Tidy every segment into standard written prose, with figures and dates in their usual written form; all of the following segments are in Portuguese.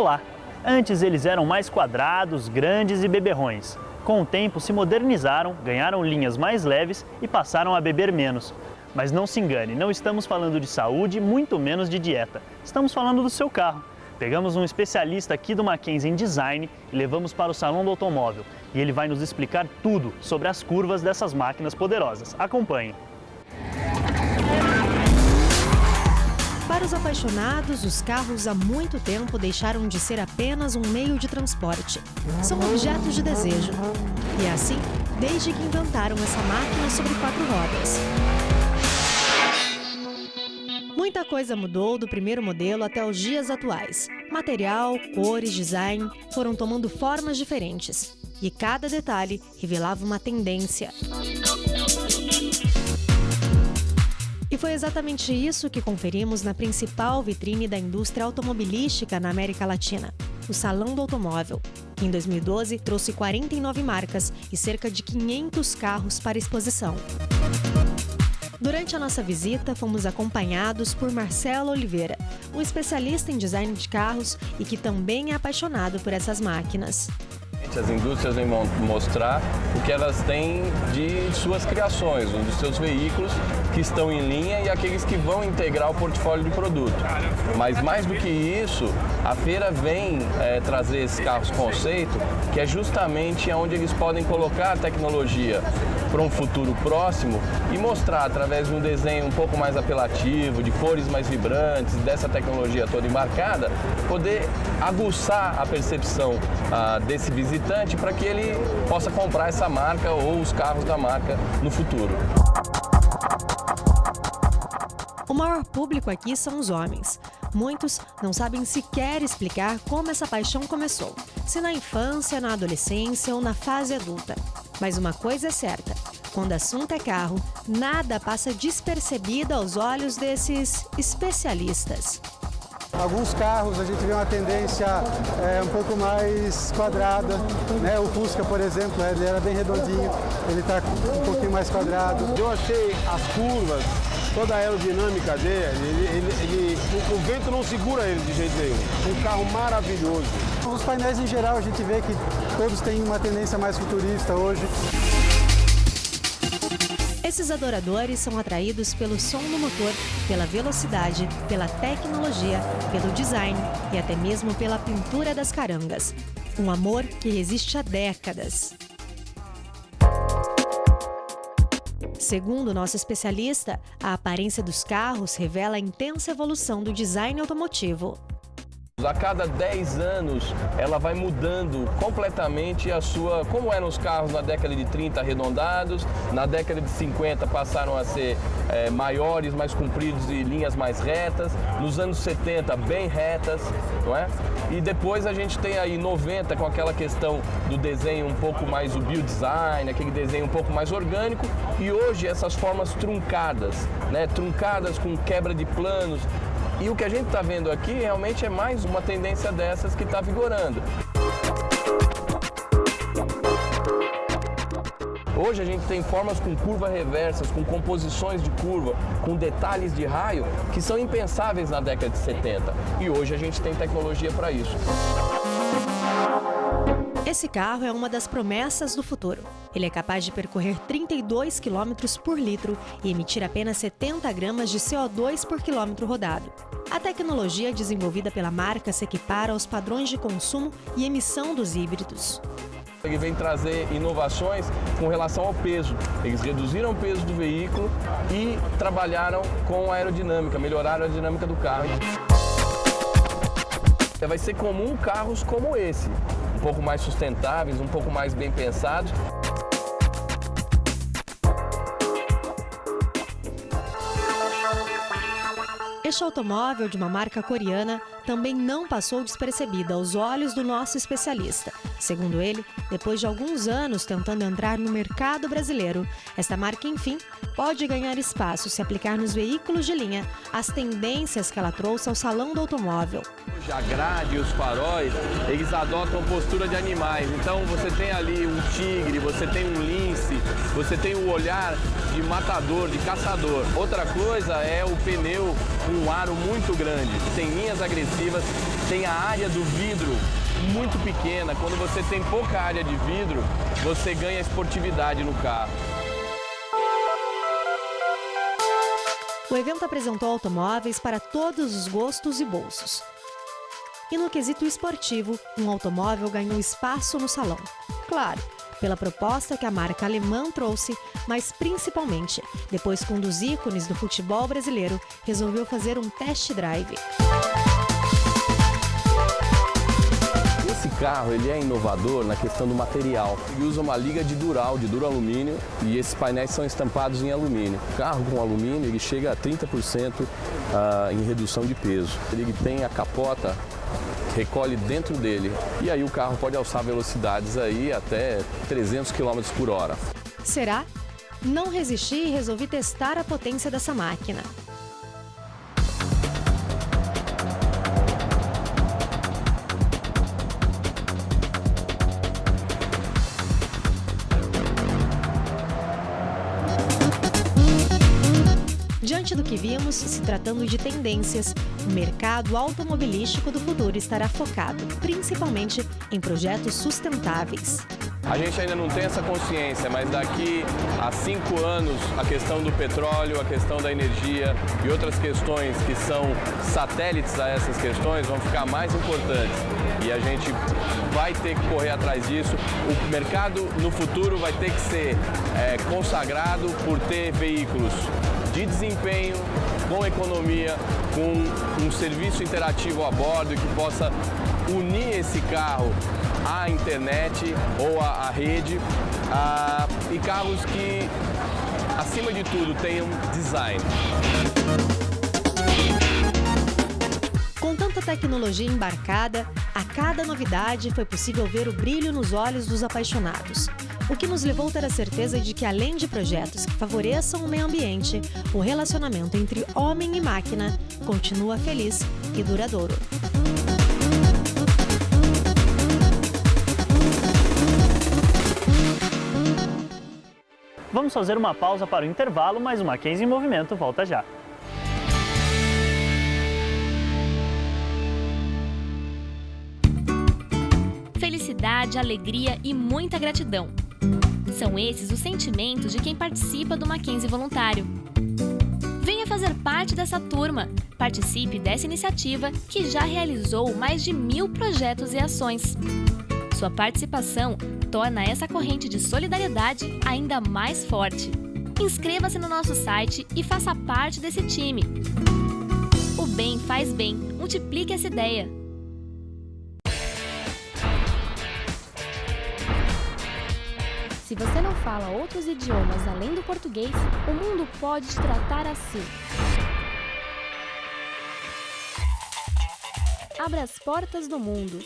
Olá! Antes eles eram mais quadrados, grandes e beberrões. Com o tempo se modernizaram, ganharam linhas mais leves e passaram a beber menos. Mas não se engane, não estamos falando de saúde, muito menos de dieta. Estamos falando do seu carro. Pegamos um especialista aqui do Mackenzie em design e levamos para o Salão do Automóvel. E ele vai nos explicar tudo sobre as curvas dessas máquinas poderosas. Acompanhe! Para os apaixonados, os carros há muito tempo deixaram de ser apenas um meio de transporte. São objetos de desejo. E é assim, desde que inventaram essa máquina sobre 4 rodas. Muita coisa mudou do primeiro modelo até os dias atuais. Material, cores, design foram tomando formas diferentes. E cada detalhe revelava uma tendência. E foi exatamente isso que conferimos na principal vitrine da indústria automobilística na América Latina, o Salão do Automóvel, que em 2012 trouxe 49 marcas e cerca de 500 carros para exposição. Durante a nossa visita, fomos acompanhados por Marcelo Oliveira, um especialista em design de carros e que também é apaixonado por essas máquinas. As indústrias vêm mostrar o que elas têm de suas criações, dos seus veículos que estão em linha e aqueles que vão integrar o portfólio de produto. Mas mais do que isso, a feira vem trazer esses carros conceito, que é justamente onde eles podem colocar a tecnologia para um futuro próximo e mostrar através de um desenho um pouco mais apelativo, de cores mais vibrantes, dessa tecnologia toda embarcada, poder aguçar a percepção desse visitante para que ele possa comprar essa marca ou os carros da marca no futuro. O maior público aqui são os homens. Muitos não sabem sequer explicar como essa paixão começou, se na infância, na adolescência ou na fase adulta. Mas uma coisa é certa, quando o assunto é carro, nada passa despercebido aos olhos desses especialistas. Alguns carros a gente vê uma tendência um pouco mais quadrada, né? O Fusca, por exemplo, ele era bem redondinho, ele está um pouquinho mais quadrado. Eu achei as curvas, toda a aerodinâmica dele, o vento não segura ele de jeito nenhum. Um carro maravilhoso. Os painéis em geral a gente vê que todos têm uma tendência mais futurista hoje. Esses adoradores são atraídos pelo som do motor, pela velocidade, pela tecnologia, pelo design e até mesmo pela pintura das carangas. Um amor que resiste há décadas. Segundo o nosso especialista, a aparência dos carros revela a intensa evolução do design automotivo. A cada 10 anos, ela vai mudando completamente a sua... Como eram os carros na década de 30 arredondados, na década de 50 passaram a ser maiores, mais compridos e linhas mais retas, nos anos 70 bem retas, não é? E depois a gente tem aí 90 com aquela questão do desenho um pouco mais, o biodesign, aquele desenho um pouco mais orgânico, e hoje essas formas truncadas, né? Truncadas com quebra de planos. E o que a gente está vendo aqui realmente é mais uma tendência dessas que está vigorando. Hoje a gente tem formas com curvas reversas, com composições de curva, com detalhes de raio que são impensáveis na década de 70. E hoje a gente tem tecnologia para isso. Esse carro é uma das promessas do futuro. Ele é capaz de percorrer 32 km por litro e emitir apenas 70 gramas de CO2 por quilômetro rodado. A tecnologia desenvolvida pela marca se equipara aos padrões de consumo e emissão dos híbridos. Ele vem trazer inovações com relação ao peso. Eles reduziram o peso do veículo e trabalharam com a aerodinâmica, melhoraram a aerodinâmica do carro. Vai ser comum carros como esse, um pouco mais sustentáveis, um pouco mais bem pensados. Este automóvel de uma marca coreana também não passou despercebida aos olhos do nosso especialista. Segundo ele, depois de alguns anos tentando entrar no mercado brasileiro, esta marca, enfim, pode ganhar espaço se aplicar nos veículos de linha as tendências que ela trouxe ao Salão do Automóvel. Hoje a grade e os faróis, eles adotam postura de animais. Então você tem ali um tigre, você tem um lince, você tem o olhar de matador, de caçador. Outra coisa é o pneu um aro muito grande, tem linhas agressivas, tem a área do vidro muito pequena. Quando você tem pouca área de vidro, você ganha esportividade no carro. O evento apresentou automóveis para todos os gostos e bolsos. E no quesito esportivo, um automóvel ganhou espaço no salão. Claro, pela proposta que a marca alemã trouxe, mas principalmente depois que um dos ícones do futebol brasileiro resolveu fazer um test drive. Esse carro ele é inovador na questão do material. Ele usa uma liga de duro alumínio e esses painéis são estampados em alumínio. O carro com alumínio ele chega a 30% em redução de peso. Ele tem a capota recolhe dentro dele e aí o carro pode alçar velocidades aí até 300 km por hora. Será? Não resisti e resolvi testar a potência dessa máquina. Diante do que vimos, se tratando de tendências, o mercado automobilístico do futuro estará focado, principalmente, em projetos sustentáveis. A gente ainda não tem essa consciência, mas daqui a 5 anos a questão do petróleo, a questão da energia e outras questões que são satélites a essas questões vão ficar mais importantes. E a gente vai ter que correr atrás disso. O mercado no futuro vai ter que ser consagrado por ter veículos de desempenho, com economia, com um serviço interativo a bordo que possa unir esse carro à internet ou à rede e carros que, acima de tudo, tenham design. Com tanta tecnologia embarcada, a cada novidade foi possível ver o brilho nos olhos dos apaixonados. O que nos levou a ter a certeza de que, além de projetos que favoreçam o meio ambiente, o relacionamento entre homem e máquina continua feliz e duradouro. Vamos fazer uma pausa para o intervalo, mas o Mackenzie em Movimento volta já. Felicidade, alegria e muita gratidão. São esses os sentimentos de quem participa do Mackenzie Voluntário. Venha fazer parte dessa turma. Participe dessa iniciativa que já realizou mais de 1000 projetos e ações. Sua participação torna essa corrente de solidariedade ainda mais forte. Inscreva-se no nosso site e faça parte desse time. O bem faz bem. Multiplique essa ideia. Se você não fala outros idiomas além do português, o mundo pode te tratar assim. Abra as portas do mundo.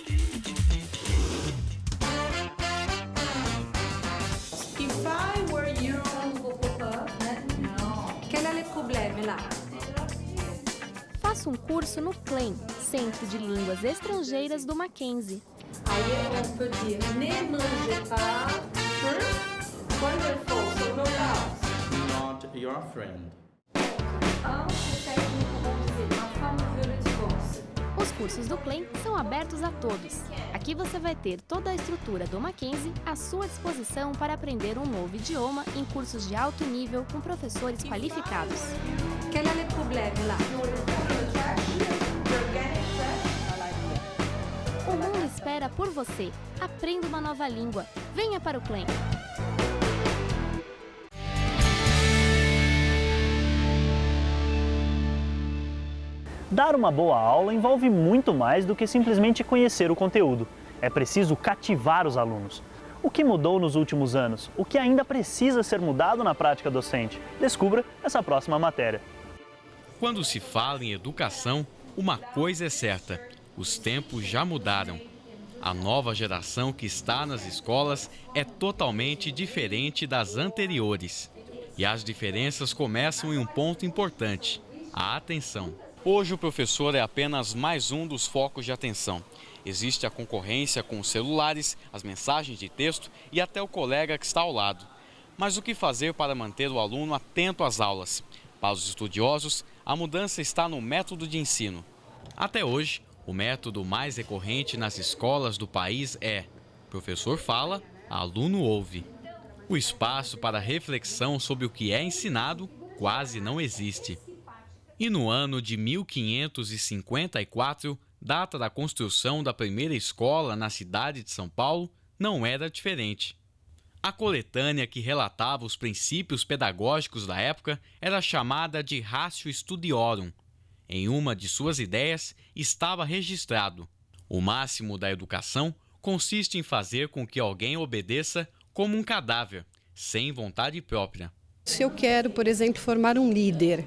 If I were you, quel est le problème là? Faça um curso no CLEM, Centro de Línguas Estrangeiras do Mackenzie. Aí on peut dire ne mangez pas quando ele for so no doubt. Not your friend. O técnico vão dizer ma femme veut le divorce. Os cursos do CLEM são abertos a todos. Aqui você vai ter toda a estrutura do Mackenzie à sua disposição para aprender um novo idioma em cursos de alto nível com professores qualificados. Quel est le problème là? O mundo espera por você. Aprenda uma nova língua. Venha para o CLEM. Dar uma boa aula envolve muito mais do que simplesmente conhecer o conteúdo. É preciso cativar os alunos. O que mudou nos últimos anos? O que ainda precisa ser mudado na prática docente? Descubra essa próxima matéria. Quando se fala em educação, uma coisa é certa: os tempos já mudaram. A nova geração que está nas escolas é totalmente diferente das anteriores. E as diferenças começam em um ponto importante: a atenção. Hoje o professor é apenas mais um dos focos de atenção. Existe a concorrência com os celulares, as mensagens de texto e até o colega que está ao lado. Mas o que fazer para manter o aluno atento às aulas? Para os estudiosos, a mudança está no método de ensino. Até hoje, o método mais recorrente nas escolas do país é: professor fala, aluno ouve. O espaço para reflexão sobre o que é ensinado quase não existe. E no ano de 1554, data da construção da primeira escola na cidade de São Paulo, não era diferente. A coletânea que relatava os princípios pedagógicos da época era chamada de Ratio Studiorum. Em uma de suas ideias estava registrado: o máximo da educação consiste em fazer com que alguém obedeça como um cadáver, sem vontade própria. Se eu quero, por exemplo, formar um líder,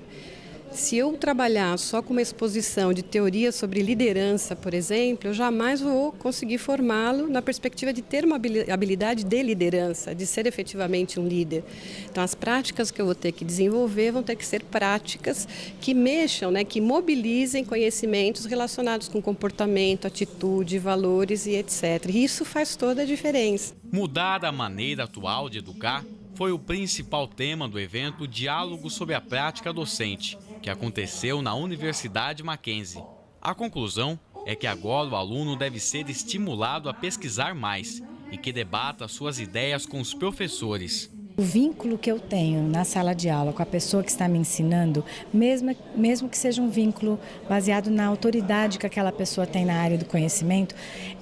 se eu trabalhar só com uma exposição de teoria sobre liderança, por exemplo, eu jamais vou conseguir formá-lo na perspectiva de ter uma habilidade de liderança, de ser efetivamente um líder. Então, as práticas que eu vou ter que desenvolver vão ter que ser práticas que mexam, que mobilizem conhecimentos relacionados com comportamento, atitude, valores e etc. E isso faz toda a diferença. Mudar a maneira atual de educar foi o principal tema do evento Diálogo sobre a Prática Docente, que aconteceu na Universidade Mackenzie. A conclusão é que agora o aluno deve ser estimulado a pesquisar mais e que debata suas ideias com os professores. O vínculo que eu tenho na sala de aula com a pessoa que está me ensinando, mesmo que seja um vínculo baseado na autoridade que aquela pessoa tem na área do conhecimento,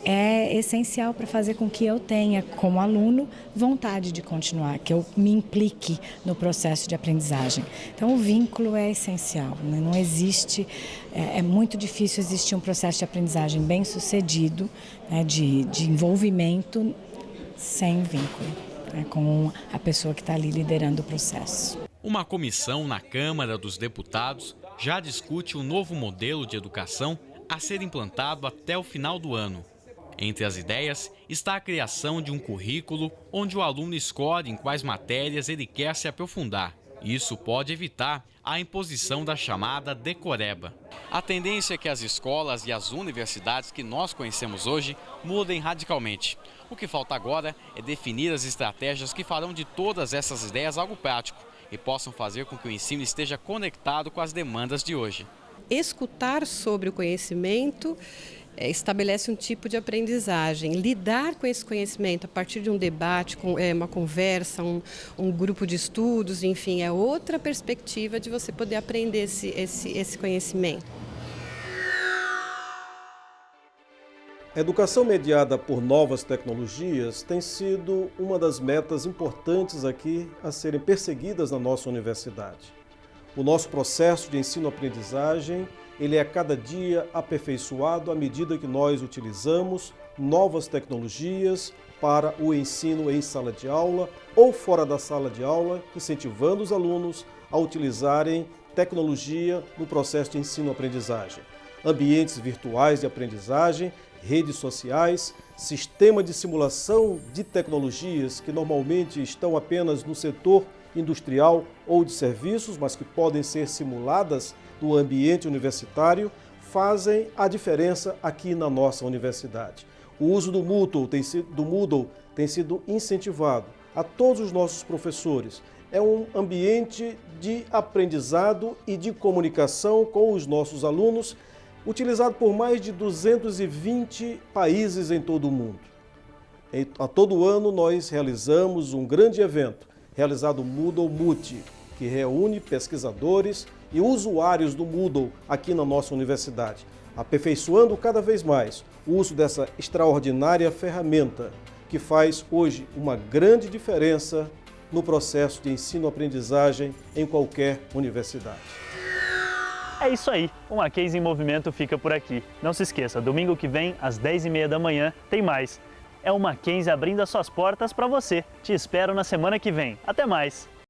é essencial para fazer com que eu tenha, como aluno, vontade de continuar, que eu me implique no processo de aprendizagem. Então, o vínculo é essencial, não existe, é muito difícil existir um processo de aprendizagem bem sucedido, de envolvimento sem vínculo com a pessoa que está ali liderando o processo. Uma comissão na Câmara dos Deputados já discute um novo modelo de educação a ser implantado até o final do ano. Entre as ideias está a criação de um currículo onde o aluno escolhe em quais matérias ele quer se aprofundar. Isso pode evitar a imposição da chamada decoreba. A tendência é que as escolas e as universidades que nós conhecemos hoje mudem radicalmente. O que falta agora é definir as estratégias que farão de todas essas ideias algo prático e possam fazer com que o ensino esteja conectado com as demandas de hoje. Escutar sobre o conhecimento estabelece um tipo de aprendizagem. Lidar com esse conhecimento a partir de um debate, uma conversa, um grupo de estudos, enfim, é outra perspectiva de você poder aprender esse conhecimento. A educação mediada por novas tecnologias tem sido uma das metas importantes aqui a serem perseguidas na nossa universidade. O nosso processo de ensino-aprendizagem, ele é a cada dia aperfeiçoado à medida que nós utilizamos novas tecnologias para o ensino em sala de aula ou fora da sala de aula, incentivando os alunos a utilizarem tecnologia no processo de ensino-aprendizagem. Ambientes virtuais de aprendizagem, redes sociais, sistema de simulação de tecnologias que normalmente estão apenas no setor industrial ou de serviços, mas que podem ser simuladas no ambiente universitário, fazem a diferença aqui na nossa universidade. O uso do Moodle tem sido incentivado a todos os nossos professores. É um ambiente de aprendizado e de comunicação com os nossos alunos, utilizado por mais de 220 países em todo o mundo. A todo ano nós realizamos um grande evento, realizado o Moodle Multi, que reúne pesquisadores e usuários do Moodle aqui na nossa universidade, aperfeiçoando cada vez mais o uso dessa extraordinária ferramenta que faz hoje uma grande diferença no processo de ensino-aprendizagem em qualquer universidade. É isso aí, o Mackenzie em Movimento fica por aqui. Não se esqueça, domingo que vem, às 10h30 da manhã, tem mais. É o Mackenzie abrindo as suas portas para você. Te espero na semana que vem. Até mais!